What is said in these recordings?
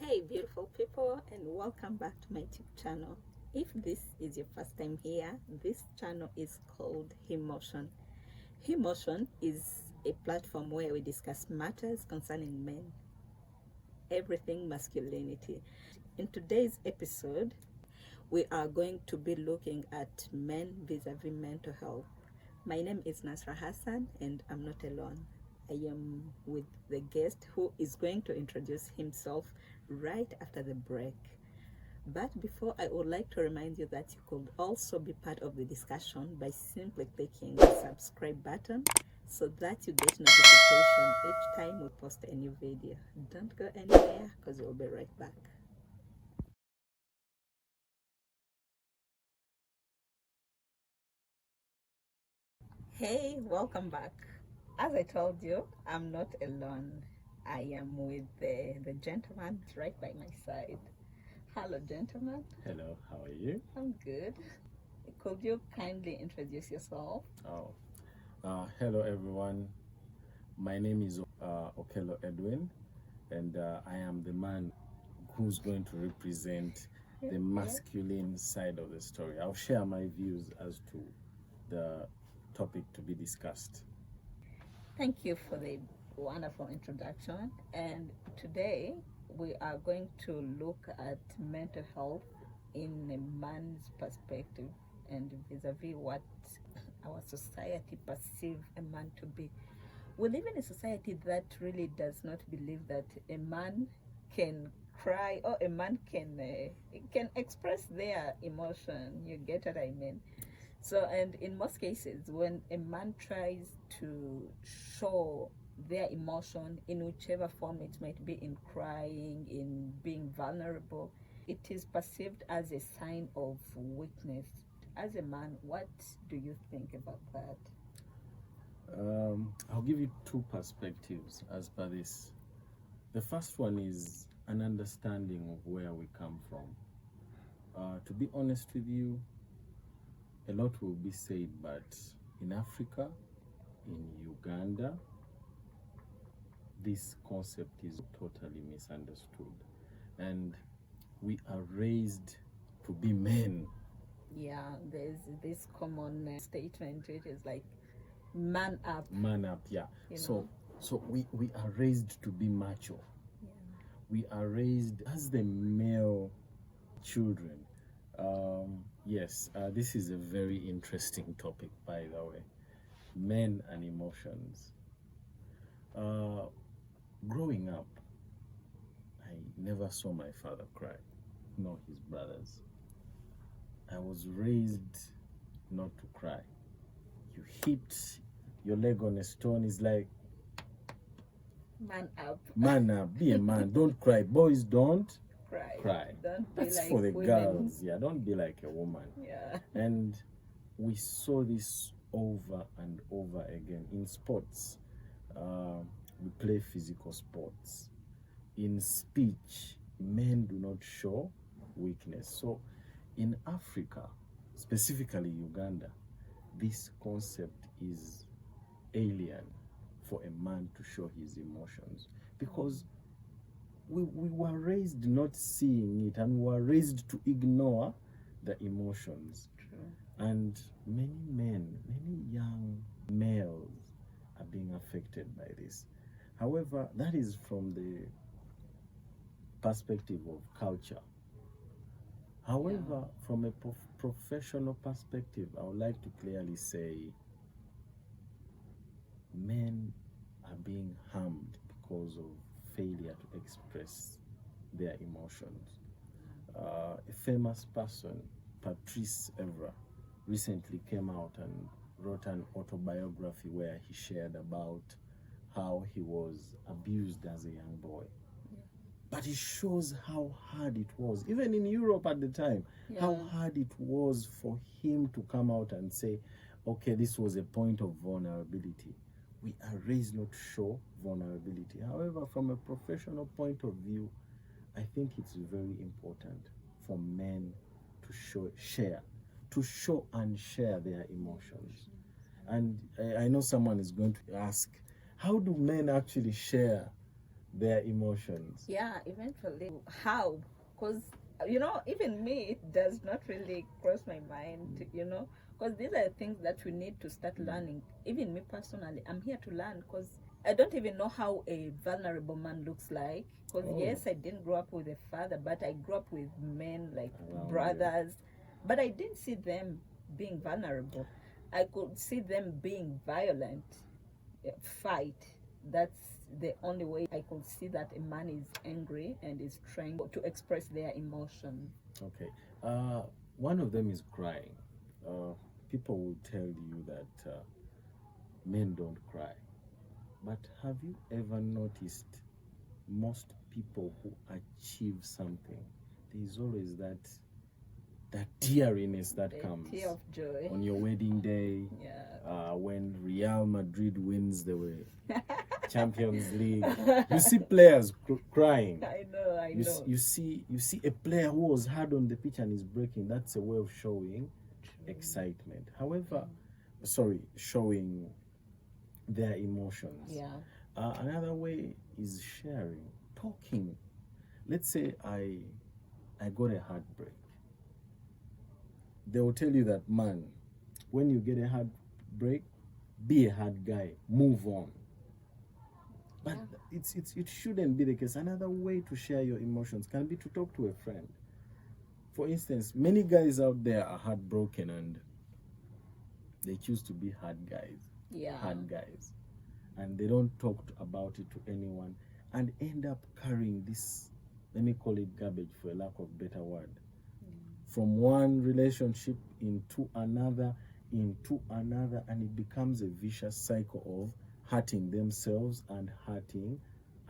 Hey beautiful people, and welcome back to my YouTube channel. If this is your first time here, this channel is called Emotion. Emotion is a platform where we discuss matters concerning men, everything masculinity. In today's episode, we are going to be looking at men vis-a-vis mental health. My name is Nasra Hassan, and I'm not alone. I am with the guest who is going to introduce himself right after the break. But before, I would like to remind you that you could also be part of the discussion by simply clicking the subscribe button so that you get notification each time we post a new video. Don't go anywhere because we'll be right back. Hey, welcome back. As I told you, I'm not alone. I am with the gentleman right by my side. Hello, gentleman. Hello, how are you? I'm good. Could you kindly introduce yourself? Hello everyone. My name is Okello Edwin, and I am the man who's going to represent the masculine side of the story. I'll share my views as to the topic to be discussed. Thank you for the wonderful introduction. And today we are going to look at mental health in a man's perspective and vis-a-vis what our society perceives a man to be. We live in a society that really does not believe that a man can cry or a man can express their emotion. You get what I mean? So, and in most cases, when a man tries to show their emotion in whichever form it might be, in crying, in being vulnerable, it is perceived as a sign of weakness. As a man, what do you think about that? I'll give you two perspectives as per this. The first one is an understanding of where we come from. To be honest with you, a lot will be said, but in Africa, in Uganda, this concept is totally misunderstood. And we are raised to be men. Yeah, there's this common statement which is like, man up. Man up, yeah. So we are raised to be macho. Yeah. We are raised as the male children. Yes, this is a very interesting topic, by the way. Men and emotions. Growing up, I never saw my father cry, nor his brothers. I was raised not to cry. You hit your leg on a stone, is like, man up. Man up, be a man, don't cry. Boys, don't cry. Don't be That's like for the women. girls. Yeah, don't be like a woman. Yeah. And we saw this over and over again in sports. We play physical sports. In speech, men do not show weakness. So in Africa, specifically Uganda, this concept is alien for a man to show his emotions, because we were raised not seeing it, and we were raised to ignore the emotions. True. And many men, many young males are being affected by this. However, that is from the perspective of culture. However, from a professional perspective, I would like to clearly say men are being harmed because of failure to express their emotions. A famous person, Patrice Evra, recently came out and wrote an autobiography where he shared about how he was abused as a young boy. But it shows how hard it was, even in Europe at the time, how hard it was for him to come out and say, okay, this was a point of vulnerability. We are raised not to show vulnerability. However, from a professional point of view, I think it's very important for men to show and share their emotions. And I know someone is going to ask, how do men actually share their emotions? Yeah, eventually. How? Because, even me, it does not really cross my mind, because these are things that we need to start learning. Even me personally, I'm here to learn because I don't even know how a vulnerable man looks like. Because, Oh. yes, I didn't grow up with a father, but I grew up with men, like Around you. brothers. But I didn't see them being vulnerable. I could see them being violent, fight. That's the only way I could see that a man is angry and is trying to express their emotion. Okay. One of them is crying. Uh, People will tell you that men don't cry. But have you ever noticed most people who achieve something, there's always that teariness that The comes tear of joy. on your wedding day, Yeah. when Real Madrid wins the Champions League. You see players crying. I know. You see a player who was hard on the pitch and is breaking. That's a way of showing excitement. However, showing their emotions. Yeah. Another way is sharing, talking. Let's say I got a heartbreak. They will tell you that, man, when you get a heartbreak, be a hard guy, move on. But it shouldn't be the case. Another way to share your emotions can be to talk to a friend. For instance, many guys out there are heartbroken and they choose to be hard guys. Yeah. Hard guys. And they don't talk about it to anyone and end up carrying this, let me call it garbage for a lack of better word, from one relationship into another, and it becomes a vicious cycle of hurting themselves and hurting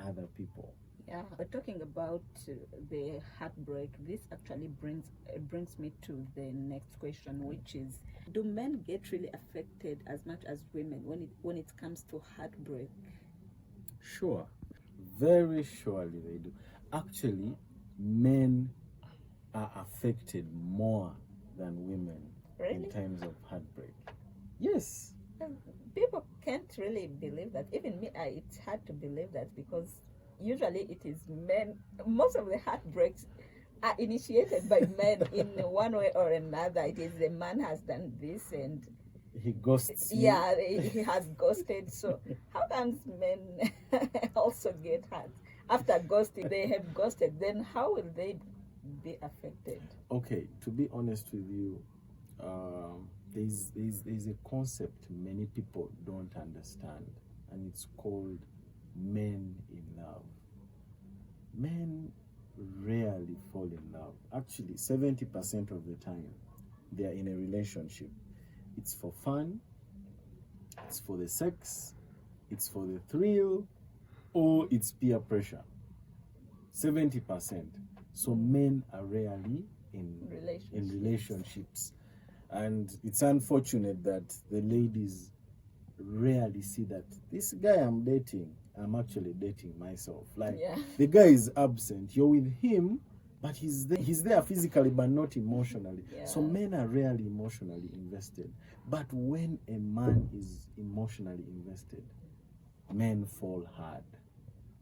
other people. Yeah, but talking about the heartbreak, this actually brings me to the next question, which is: do men get really affected as much as women when it comes to heartbreak? Sure, very surely they do. Actually, men are affected more than women in Really? times of heartbreak. Yes. People can't really believe that. Even me, it's hard to believe that because usually it is men. Most of the heartbreaks are initiated by men in one way or another. It is the man has done this and He ghosts you. yeah, he has ghosted. So how comes men also get hurt after ghosting? They have ghosted. Then how will they be affected? Okay, to be honest with you, there's a concept many people don't understand, and it's called men in love. Men rarely fall in love. Actually, 70% of the time, they are in a relationship. It's for fun, it's for the sex, it's for the thrill, or it's peer pressure. 70%. So men are rarely in relationships. And it's unfortunate that the ladies rarely see that this guy I'm dating, I'm actually dating myself. Like, the guy is absent. You're with him, but he's there physically, but not emotionally. Yeah. So men are rarely emotionally invested. But when a man is emotionally invested, men fall hard.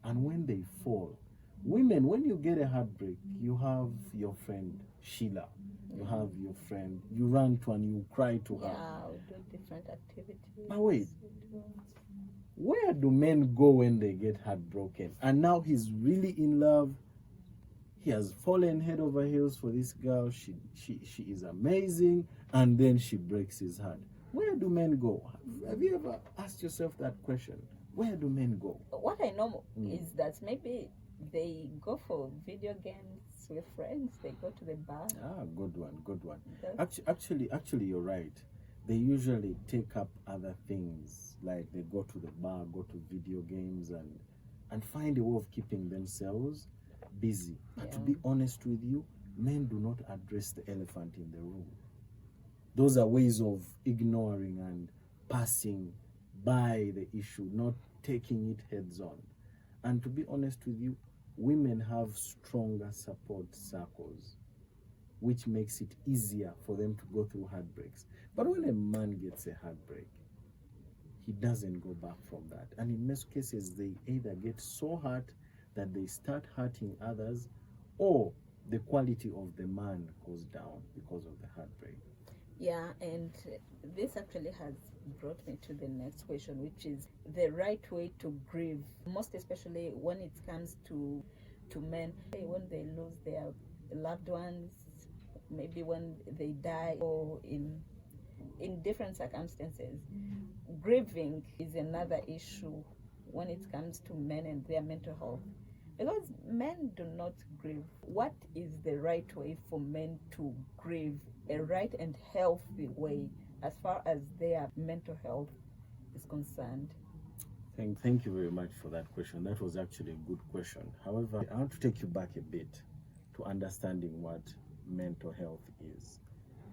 And when they fall, women, when you get a heartbreak, you have your friend Sheila. You have your friend, you run to and you cry to her. Yeah, we do different activities. But wait, where do men go when they get heartbroken? And now he's really in love. He has fallen head over heels for this girl. She is amazing, and then she breaks his heart. Where do men go? Have you ever asked yourself that question? Where do men go? What I know is that maybe they go for video games with friends. They go to the bar. Good one. Actually, you're right. They usually take up other things, like they go to the bar, go to video games, and find a way of keeping themselves busy. But to be honest with you, men do not address the elephant in the room. Those are ways of ignoring and passing by the issue, not taking it heads on. And to be honest with you, women have stronger support circles, which makes it easier for them to go through heartbreaks. But when a man gets a heartbreak, he doesn't go back from that. And in most cases, they either get so hurt that they start hurting others, or the quality of the man goes down because of the heartbreak. Yeah, and this actually has brought me to the next question, which is the right way to grieve, most especially when it comes to men, when they lose their loved ones, maybe when they die, or in different circumstances. Grieving is another issue when it comes to men and their mental health, because men do not grieve. What is the right way for men to grieve, a right and healthy way as far as their mental health is concerned? Thank you very much for that question. That was actually a good question. However, I want to take you back a bit to understanding what mental health is.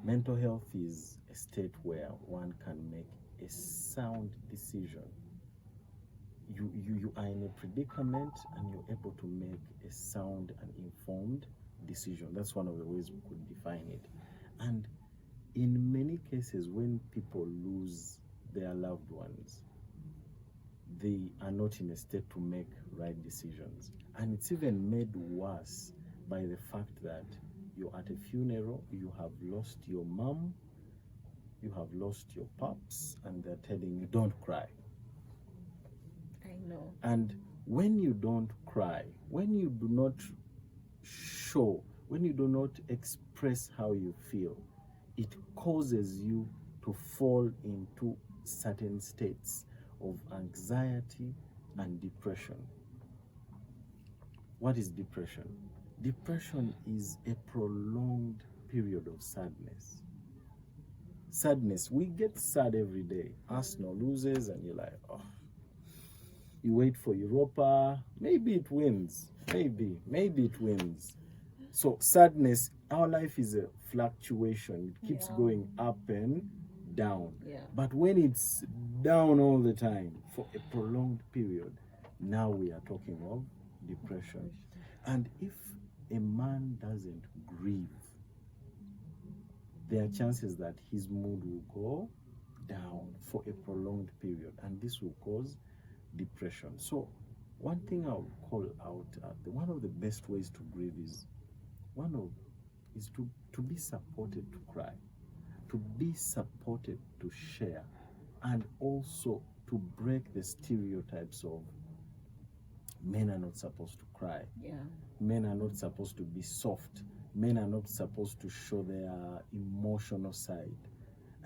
Mental health is a state where one can make a sound decision. You are in a predicament and you're able to make a sound and informed decision. That's one of the ways we could define it. And in many cases, when people lose their loved ones, they are not in a state to make right decisions. And it's even made worse by the fact that you're at a funeral, you have lost your mom, you have lost your pops, and they're telling you, don't cry. I know. And when you don't cry, when you do not show, when you do not express how you feel, it causes you to fall into certain states of anxiety and depression. What is depression? Depression is a prolonged period of sadness. Sadness, we get sad every day. Arsenal loses and you're like, oh. You wait for Europa, maybe it wins. Maybe it wins. So sadness, our life is a fluctuation. It keeps going up and down. Yeah. But when it's down all the time for a prolonged period, now we are talking of depression. And if a man doesn't grieve, there are chances that his mood will go down for a prolonged period, and this will cause depression. So one thing I would call out, one of the best ways to grieve is to be supported to cry, to be supported to share, and also to break the stereotypes of men are not supposed to cry. Yeah. Men are not supposed to be soft. Men are not supposed to show their emotional side.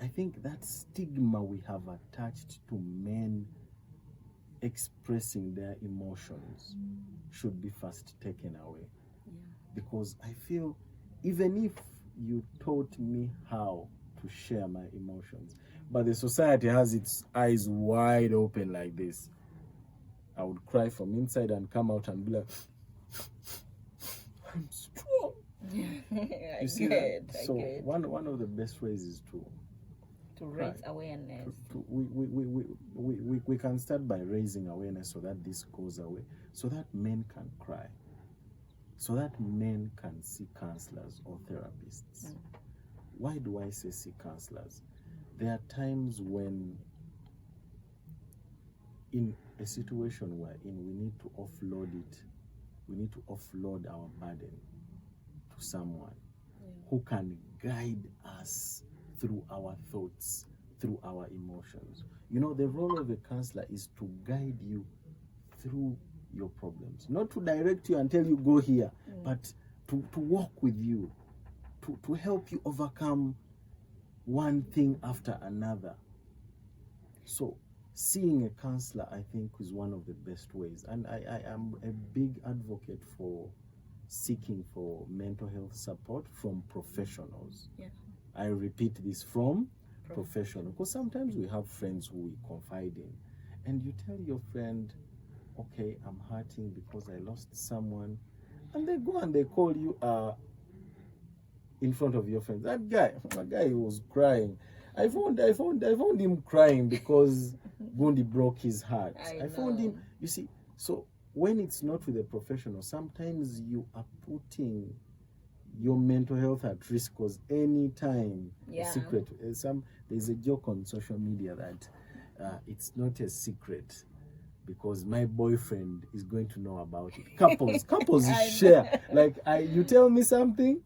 I think that stigma we have attached to men expressing their emotions should be first taken away. Yeah. Because I feel even if you taught me how to share my emotions, but the society has its eyes wide open like this, I would cry from inside and come out and be like, I'm strong. You see that? So one of the best ways is to raise awareness. We can start by raising awareness so that this goes away, so that men can cry, so that men can see counselors or therapists. Why do I say see counselors? There are times when in a situation wherein we need to offload it, we need to offload our burden to someone who can guide us through our thoughts, through our emotions. You know, the role of a counselor is to guide you through your problems, not to direct you and tell you go here, but to walk with you, to help you overcome one thing after another. So seeing a counselor, I think, is one of the best ways. And I am a big advocate for seeking for mental health support from professionals. Yeah. I repeat this, from professional, because sometimes we have friends who we confide in, and you tell your friend, okay, I'm hurting because I lost someone, and they go and they call you in front of your friends. That guy was crying. I found him crying because Gundi broke his heart. I found him. You see, so when it's not with a professional, sometimes you are putting your mental health at risk, because anytime a secret, there's a joke on social media that it's not a secret because my boyfriend is going to know about it. Couples I share. Like, you tell me something,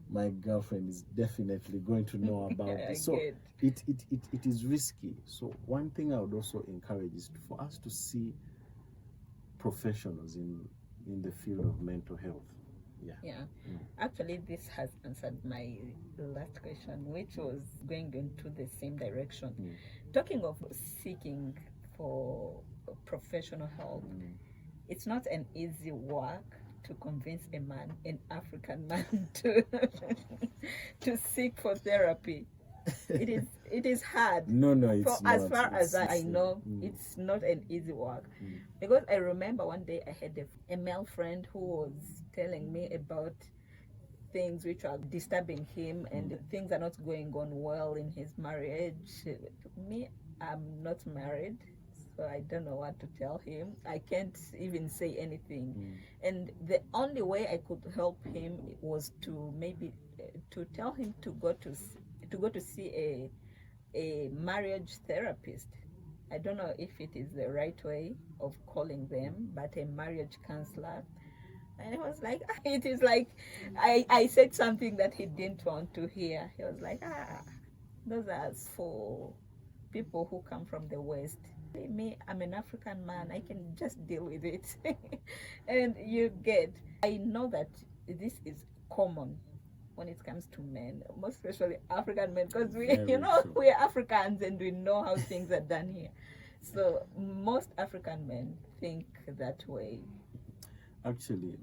my girlfriend is definitely going to know about I it. So get. it is risky. So one thing I would also encourage is for us to see professionals in the field of mental health. Yeah. Actually, this has answered my last question, which was going into the same direction. Talking of seeking for professional help, it's not an easy work to convince a man, an African man, to seek for therapy. It is hard. No, it's not. As far as I It's, know, it's not an easy work. Because I remember one day I had a male friend who was telling me about things which are disturbing him and things are not going on well in his marriage. Me, I'm not married, so I don't know what to tell him. I can't even say anything. And the only way I could help him was to maybe to tell him to go to see a marriage therapist. I don't know if it is the right way of calling them, but a marriage counselor. And it was like, it is like, I said something that he didn't want to hear. He was like, those are for people who come from the West. Me, I'm an African man. I can just deal with it. And I know that this is common when it comes to men, most especially African men, because we're Africans and we know how things are done here. So most African men think that way. Actually,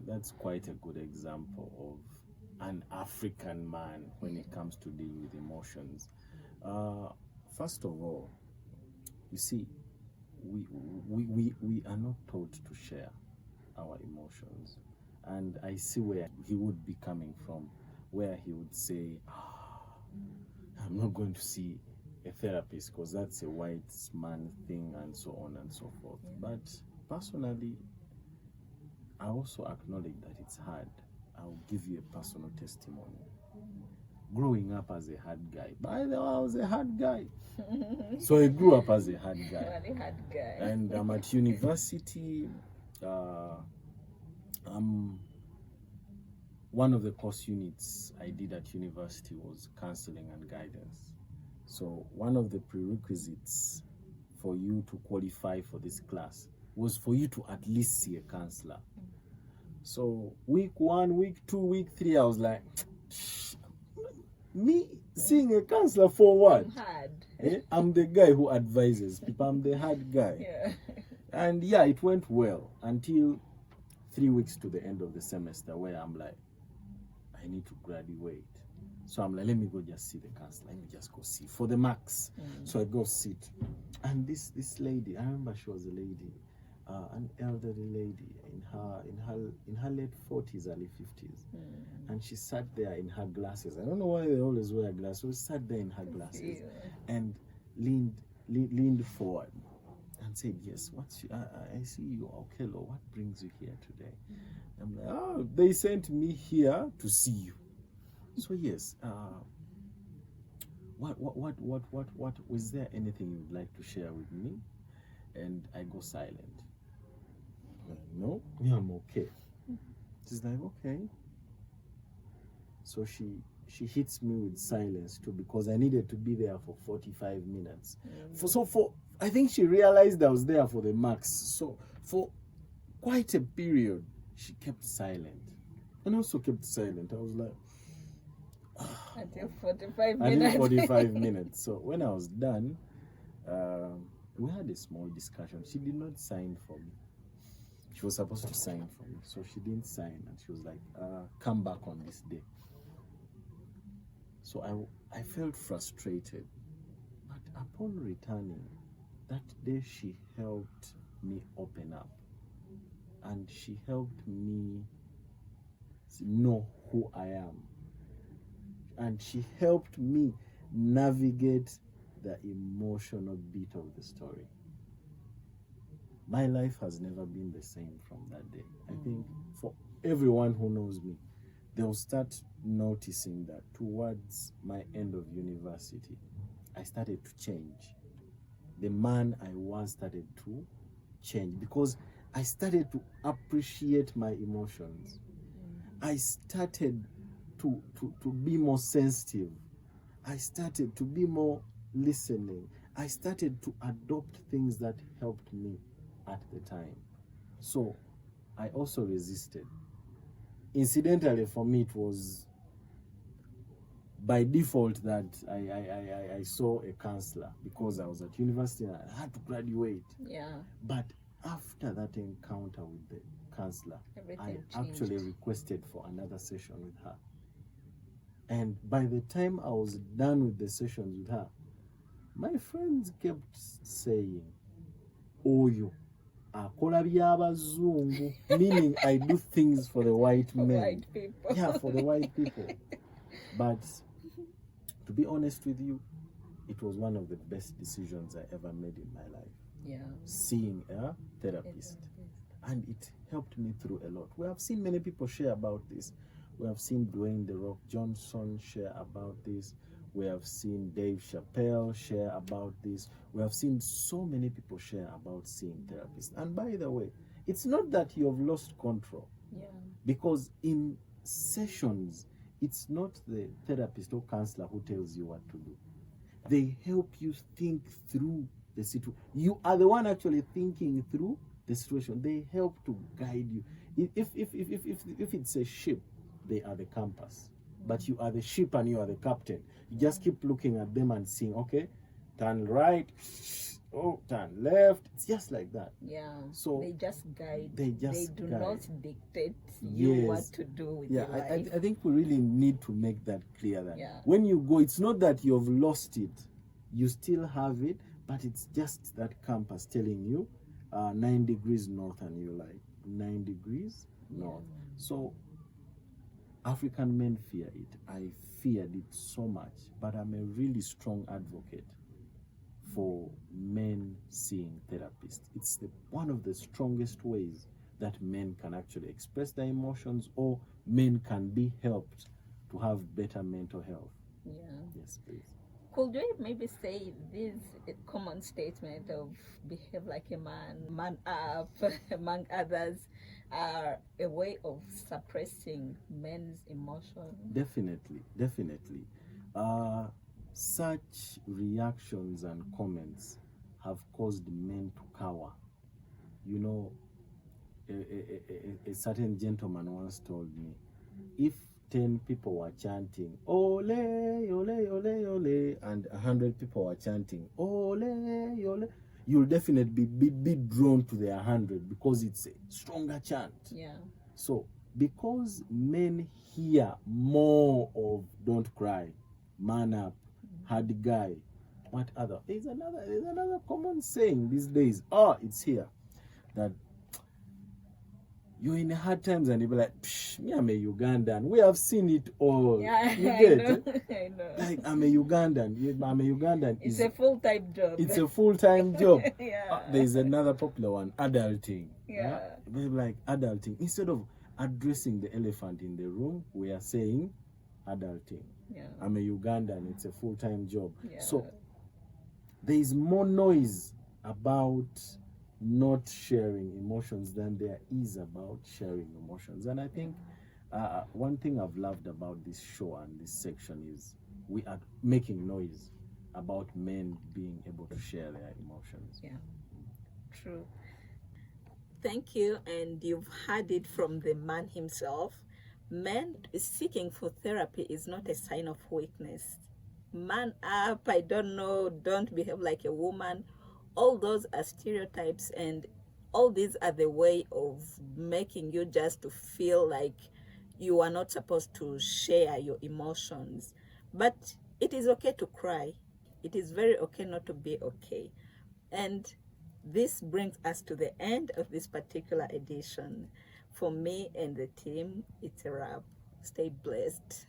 that's quite a good example of an African man when it comes to dealing with emotions. First of all, you see, we are not taught to share our emotions. And I see where he would be coming from, where he would say, I'm not going to see a therapist because that's a white man thing and so on and so forth. But personally, I also acknowledge that it's hard. I'll give you a personal testimony. Growing up as a hard guy, by the way, I was a hard guy. So I grew up as a hard guy. Very hard guy. And I'm at university. One of the course units I did at university was counseling and guidance. So one of the prerequisites for you to qualify for this class was for you to at least see a counselor. So week 1, week 2, week 3, I was like, me seeing a counselor for what? I'm the guy who advises people. I'm the hard guy. Yeah. And yeah, it went well until 3 weeks to the end of the semester, where I'm like, I need to graduate. So I'm like, let me go just see the counselor. Let me just go see for the marks. So I go sit. And this lady, I remember she was a lady, an elderly lady in her late 40s, early 50s. And she sat there in her glasses. I don't know why they always wear glasses. So she sat there in her glasses and leaned forward and said, yes, I see you, Okello. What brings you here today? I'm like, they sent me here to see you. So yes, what was there anything you'd like to share with me? And I go silent. No, I'm okay. She's like, okay. So she hits me with silence too, because I needed to be there for 45 minutes. I think she realized I was there for the marks. So for quite a period, she kept silent. And also kept silent. I was like, until 45 minutes. Until 45 minutes. So when I was done, we had a small discussion. She did not sign for me. She was supposed to sign for me, so she didn't sign, and she was like, come back on this day. So I felt frustrated. But upon returning, that day she helped me open up. And she helped me know who I am. And she helped me navigate the emotional bit of the story. My life has never been the same from that day. I think for everyone who knows me, they'll start noticing that towards my end of university, I started to change. the man I was started to change, because I started to appreciate my emotions. I started to be more sensitive. I started to be more listening. I started to adopt things that helped me at the time. So I also resisted. Incidentally, for me, it was by default that I saw a counselor because I was at university and I had to graduate. Yeah. But after that encounter with the counselor, Everything I actually changed. requested for another session with her. And by the time I was done with the sessions with her, my friends kept saying, Oyo, akola by'abazungu, meaning I do things for the white For men. white people. Yeah, for the white people. But to be honest with you, it was one of the best decisions I ever made in my life. Yeah. Seeing a therapist. And it helped me through a lot. We have seen many people share about this. We have seen Dwayne The Rock Johnson share about this. We have seen Dave Chappelle share about this. We have seen so many people share about seeing therapists. And by the way, it's not that you have lost control. Yeah. Because in sessions, it's not the therapist or counselor who tells you what to do. They help you think through the situation. You are the one actually thinking through the situation. They help to guide you. If it's a ship, they are the compass. But you are the ship and you are the captain. You just keep looking at them and saying, okay, turn right, oh, turn left. It's just like that. Yeah. So they just guide. They just do guide. not dictate you what Yes. to do with Yeah, your life. I think we really need to make that clear that Yeah. when you go, it's not that you've lost it. You still have it, but it's just that compass telling you 9 degrees north, and you're like 9 degrees north. So African men fear it. I feared it so much, but I'm a really strong advocate for men seeing therapists. It's one of the strongest ways that men can actually express their emotions, or men can be helped to have better mental health. Yeah. Yes, please. Could you maybe say this common statement of behave like a man up, among others, are a way of suppressing men's emotion? Definitely. Such reactions and comments have caused men to cower. You know, a certain gentleman once told me, if 10 people were chanting, ole, ole, ole, ole, and 100 people were chanting, ole, ole, you'll definitely be drawn to the 100 because it's a stronger chant. Yeah. So, because men hear more of don't cry, man up, hard guy, what other? There's another common saying these days. It's here. That you're in hard times and you'll be like, Psh, me, I'm a Ugandan. We have seen it all. Yeah, You I get know. it? I know. Like, I'm a Ugandan. I'm a Ugandan. It's a full-time job. It's a full-time job. Yeah. There's another popular one, adulting. Yeah. We're like adulting. Instead of addressing the elephant in the room, we are saying adulting. Yeah. I'm a Ugandan. It's a full-time job. Yeah. So there is more noise about not sharing emotions than there is about sharing emotions. And I think one thing I've loved about this show and this section is we are making noise about men being able to share their emotions. Yeah. True. Thank you. And you've heard it from the man himself. Men seeking for therapy is not a sign of weakness. Man up, I don't know, don't behave like a woman. All those are stereotypes, and all these are the way of making you just to feel like you are not supposed to share your emotions. But it is okay to cry. It is very okay not to be okay. And this brings us to the end of this particular edition. For me and the team, it's a wrap. Stay blessed.